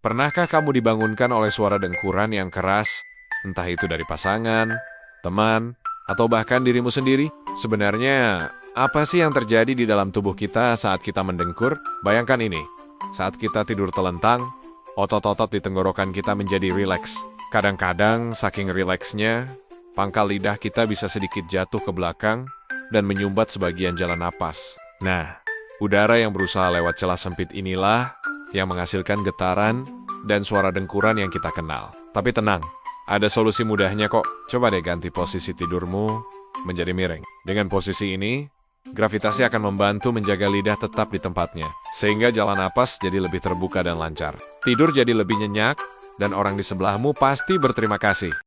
Pernahkah kamu dibangunkan oleh suara dengkuran yang keras, entah itu dari pasangan, teman, atau bahkan dirimu sendiri? Sebenarnya, apa sih yang terjadi di dalam tubuh kita saat kita mendengkur? Bayangkan ini, saat kita tidur telentang, otot-otot di tenggorokan kita menjadi rileks. Kadang-kadang, saking rileksnya, pangkal lidah kita bisa sedikit jatuh ke belakang dan menyumbat sebagian jalan napas. Nah, udara yang berusaha lewat celah sempit inilah yang menghasilkan getaran dan suara dengkuran yang kita kenal. Tapi tenang, ada solusi mudahnya kok. Coba deh ganti posisi tidurmu menjadi miring. Dengan posisi ini, gravitasi akan membantu menjaga lidah tetap di tempatnya, sehingga jalan napas jadi lebih terbuka dan lancar. Tidur jadi lebih nyenyak, dan orang di sebelahmu pasti berterima kasih.